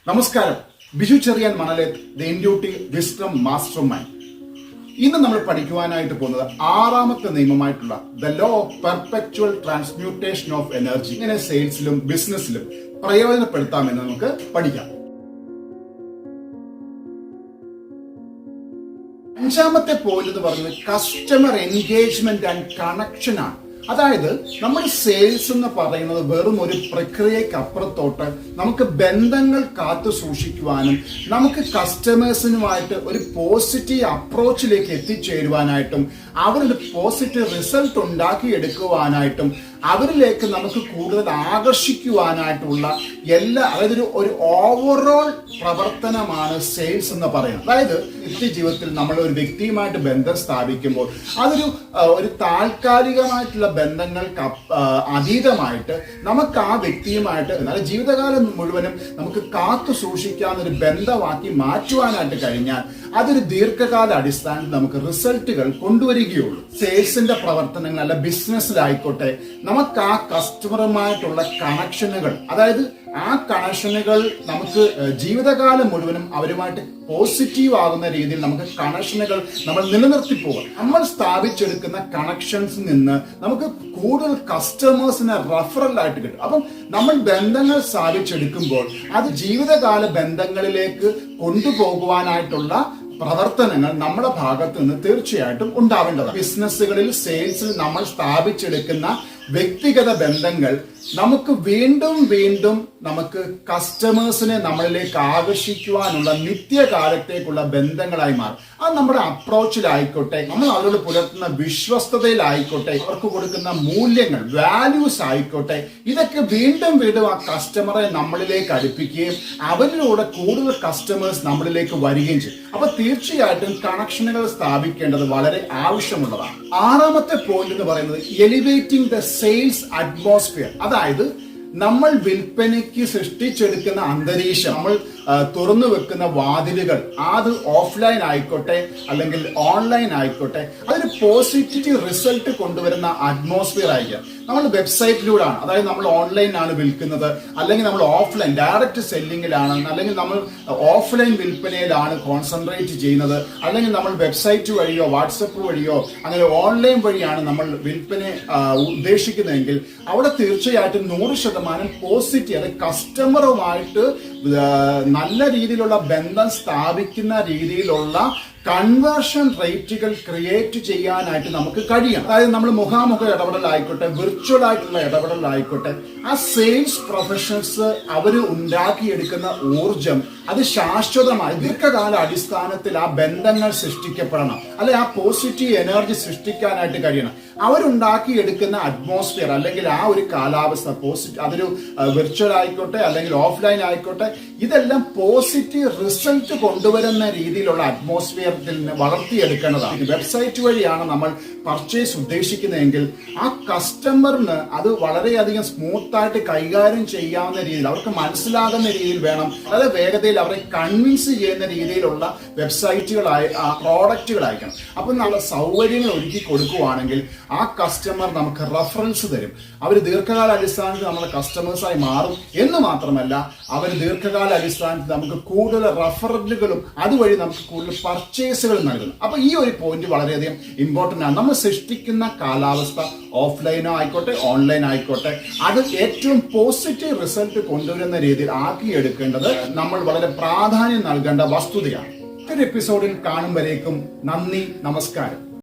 നമസ്കാരം. Biju Cherian Manaleth, the intuitive wisdom mastermind. ഇന്ന് നമ്മൾ പഠിക്കുവാനായിട്ട് പോകുന്നത് ആറാമത്തെ നിയമമായിട്ടുള്ള the law of perpetual transmutation of energy. ഇങ്ങനെ സെയിൽസിലും ബിസിനസ്സിലും പ്രയോജനപ്പെടുത്താമെന്ന് നമുക്ക് പഠിക്കാം. അഞ്ചാമത്തെ പോയിന്റ് എന്ന് പറയുന്നത് കസ്റ്റമർ എൻഗേജ്മെന്റ് ആൻഡ് കണക്ഷൻ ആണ്. അതായത് നമ്മുടെ സെയിൽസ് എന്ന് പറയുന്നത് വെറും ഒരു പ്രക്രിയയ്ക്ക് അപ്പുറത്തോട്ട് നമുക്ക് ബന്ധങ്ങൾ കാത്തു സൂക്ഷിക്കുവാനും നമുക്ക് കസ്റ്റമേഴ്സിനുമായിട്ട് ഒരു പോസിറ്റീവ് അപ്രോച്ചിലേക്ക് എത്തിച്ചേരുവാനായിട്ടും അവരൊരു പോസിറ്റീവ് റിസൾട്ട് ഉണ്ടാക്കിയെടുക്കുവാനായിട്ടും അവരിലേക്ക് നമുക്ക് കൂടുതൽ ആകർഷിക്കുവാനായിട്ടുള്ള അതായത് ഒരു ഓവറോൾ പ്രവർത്തനമാണ് സെയിൽസ് എന്ന് പറയുന്നത്. അതായത് നിത്യജീവിതത്തിൽ നമ്മൾ ഒരു വ്യക്തിയുമായിട്ട് ബന്ധം സ്ഥാപിക്കുമ്പോൾ ഒരു താൽക്കാലികമായിട്ടുള്ള ബന്ധങ്ങൾക്ക് അതീതമായിട്ട് നമുക്ക് ആ വ്യക്തിയുമായിട്ട് ജീവിതകാലം മുഴുവനും നമുക്ക് കാത്തു സൂക്ഷിക്കാവുന്ന ഒരു ബന്ധമാക്കി മാറ്റുവാനായിട്ട് കഴിഞ്ഞാൽ അതൊരു ദീർഘകാല അടിസ്ഥാനത്തിൽ നമുക്ക് റിസൾട്ടുകൾ കൊണ്ടുവരികയുള്ളൂ. സെയിൽസിന്റെ പ്രവർത്തനങ്ങൾ അല്ല ബിസിനസ്സിലായിക്കോട്ടെ, നമുക്ക് ആ കസ്റ്റമറുമായിട്ടുള്ള കണക്ഷനുകൾ, അതായത് ആ കണക്ഷനുകൾ നമുക്ക് ജീവിതകാലം മുഴുവനും അവരുമായിട്ട് പോസിറ്റീവ് ആകുന്ന രീതിയിൽ നമുക്ക് കണക്ഷനുകൾ നമ്മൾ നിലനിർത്തി പോകാം. നമ്മൾ സ്ഥാപിച്ചെടുക്കുന്ന കണക്ഷൻസിൽ നിന്ന് നമുക്ക് കൂടുതൽ കസ്റ്റമേഴ്സിനെ റഫറൽ ആയിട്ട് കിട്ടും. അപ്പം നമ്മൾ ബന്ധങ്ങൾ സ്ഥാപിച്ചെടുക്കുമ്പോൾ അത് ജീവിതകാല ബന്ധങ്ങളിലേക്ക് കൊണ്ടുപോകുവാനായിട്ടുള്ള പ്രവർത്തനങ്ങൾ നമ്മുടെ ഭാഗത്ത് നിന്ന് തീർച്ചയായിട്ടും ഉണ്ടാവേണ്ടതാണ്. ബിസിനസ്സുകളിൽ സെയിൽസിൽ നമ്മൾ സ്ഥാപിച്ചെടുക്കുന്ന വ്യക്തിഗത ബന്ധങ്ങൾ നമുക്ക് വീണ്ടും വീണ്ടും നമുക്ക് കസ്റ്റമേഴ്സിനെ നമ്മളിലേക്ക് ആകർഷിക്കുവാനുള്ള നിത്യകാലത്തേക്കുള്ള ബന്ധങ്ങളായി മാറും. അത് നമ്മുടെ അപ്രോച്ചിലായിക്കോട്ടെ, നമ്മൾ അവരോട് പുലർത്തുന്ന വിശ്വസ്തതയിലായിക്കോട്ടെ, അവർക്ക് കൊടുക്കുന്ന മൂല്യങ്ങൾ, വാല്യൂസ് ആയിക്കോട്ടെ, ഇതൊക്കെ വീണ്ടും വീണ്ടും ആ കസ്റ്റമറെ നമ്മളിലേക്ക് അടുപ്പിക്കുകയും അവരിലൂടെ കൂടുതൽ കസ്റ്റമേഴ്സ് നമ്മളിലേക്ക് വരികയും ചെയ്യും. അപ്പൊ തീർച്ചയായിട്ടും കണക്ഷനുകൾ സ്ഥാപിക്കേണ്ടത് വളരെ ആവശ്യമുള്ളതാണ്. ആറാമത്തെ പോയിന്റ് എന്ന് പറയുന്നത് എലിവേറ്റിംഗ് ദ സെയിൽസ് അറ്റ്മോസ്ഫിയർ. അതായത് നമ്മൾ വിൽപ്പനയ്ക്ക് സൃഷ്ടിച്ചെടുക്കുന്ന അന്തരീക്ഷം, നമ്മൾ തുറന്നു വെക്കുന്ന വാതിലുകൾ, അത് ഓഫ്ലൈൻ ആയിക്കോട്ടെ അല്ലെങ്കിൽ ഓൺലൈൻ ആയിക്കോട്ടെ, അതൊരു പോസിറ്റീവ് റിസൾട്ട് കൊണ്ടുവരുന്ന അറ്റ്മോസ്ഫിയർ ആയിരിക്കാം. നമ്മൾ വെബ്സൈറ്റിലൂടെയാണ്, അതായത് നമ്മൾ ഓൺലൈനാണ് വിൽക്കുന്നത്, അല്ലെങ്കിൽ നമ്മൾ ഓഫ്ലൈൻ ഡയറക്റ്റ് സെല്ലിങ്ങിലാണ്, അല്ലെങ്കിൽ നമ്മൾ ഓഫ്ലൈൻ വിൽപ്പനയിലാണ് കോൺസെൻട്രേറ്റ് ചെയ്യുന്നത്, അല്ലെങ്കിൽ നമ്മൾ വെബ്സൈറ്റ് വഴിയോ വാട്സപ്പ് വഴിയോ അങ്ങനെ ഓൺലൈൻ വഴിയാണ് നമ്മൾ വിൽപ്പന ഉദ്ദേശിക്കുന്നതെങ്കിൽ അവിടെ തീർച്ചയായിട്ടും 100% പോസിറ്റീവ്, അത് കസ്റ്റമറുമായിട്ട് നല്ല രീതിയിലുള്ള ബന്ധം സ്ഥാപിക്കുന്ന രീതിയിലുള്ള കൺവേർഷൻ റേറ്റുകൾ ക്രിയേറ്റ് ചെയ്യാനായിട്ട് നമുക്ക് കഴിയും. അതായത് നമ്മൾ മുഖാമുഖ ഇടപെടലായിക്കോട്ടെ, വിർച്വൽ ആയിട്ടുള്ള ഇടപെടലായിക്കോട്ടെ, ആ സെയിൽസ് പ്രൊഫഷണൽസ് അവർ ഉണ്ടാക്കിയെടുക്കുന്ന ഊർജം അത് ശാശ്വതമായി ദീർഘകാല അടിസ്ഥാനത്തിൽ ആ ബന്ധങ്ങൾ സൃഷ്ടിക്കപ്പെടണം, അല്ലെ ആ പോസിറ്റീവ് എനർജി സൃഷ്ടിക്കാനായിട്ട് കഴിയണം. അവരുണ്ടാക്കിയെടുക്കുന്ന അറ്റ്മോസ്ഫിയർ അല്ലെങ്കിൽ ആ ഒരു കാലാവസ്ഥ അതൊരു വിർച്വൽ ആയിക്കോട്ടെ അല്ലെങ്കിൽ ഓഫ്ലൈൻ ആയിക്കോട്ടെ, ഇതെല്ലാം പോസിറ്റീവ് റിസൾട്ട് കൊണ്ടുവരുന്ന രീതിയിലുള്ള അറ്റ്മോസ്ഫിയർ വളർത്തിയെടുക്കേണ്ടതാണ്. വെബ്സൈറ്റ് വഴിയാണ് നമ്മൾ പർച്ചേസ് ഉദ്ദേശിക്കുന്നതെങ്കിൽ ആ കസ്റ്റമറിന് അത് വളരെയധികം സ്മൂത്തായിട്ട് കൈകാര്യം ചെയ്യാവുന്ന രീതിയിൽ, അവർക്ക് മനസ്സിലാകുന്ന രീതിയിൽ വേണം, വളരെ വേഗതയിൽ അവരെ കൺവിൻസ് ചെയ്യുന്ന രീതിയിലുള്ള വെബ്സൈറ്റുകളായി പ്രോഡക്റ്റുകളായിരിക്കണം. അപ്പം നമ്മൾ സൗകര്യങ്ങൾ ഒരുക്കി കൊടുക്കുവാണെങ്കിൽ ആ കസ്റ്റമർ നമുക്ക് റഫറൻസ് തരും. അവർ ദീർഘകാല അടിസ്ഥാനത്തിൽ നമ്മുടെ കസ്റ്റമേഴ്സായി മാറും എന്ന് മാത്രമല്ല, അവർ ദീർഘകാല അടിസ്ഥാനത്തിൽ നമുക്ക് കൂടുതൽ റഫറലുകളും അതുവഴി നമുക്ക് കൂടുതൽ പർച്ചേസുകൾ നൽകുന്നു. അപ്പൊ ഈ ഒരു പോയിന്റ് വളരെയധികം ഇമ്പോർട്ടന്റ് ആണ്. നമ്മൾ സൃഷ്ടിക്കുന്ന കാലാവസ്ഥ ഓഫ്ലൈനോ ആയിക്കോട്ടെ ഓൺലൈൻ ആയിക്കോട്ടെ, അത് ഏറ്റവും പോസിറ്റീവ് റിസൾട്ട് കൊണ്ടുവരുന്ന രീതിയിൽ ആക്കിയെടുക്കേണ്ടത് നമ്മൾ വളരെ പ്രാധാന്യം നൽകേണ്ട വസ്തുതയാണ്. ഒരു എപ്പിസോഡിൽ കാണും വരേക്കും നന്ദി, നമസ്കാരം.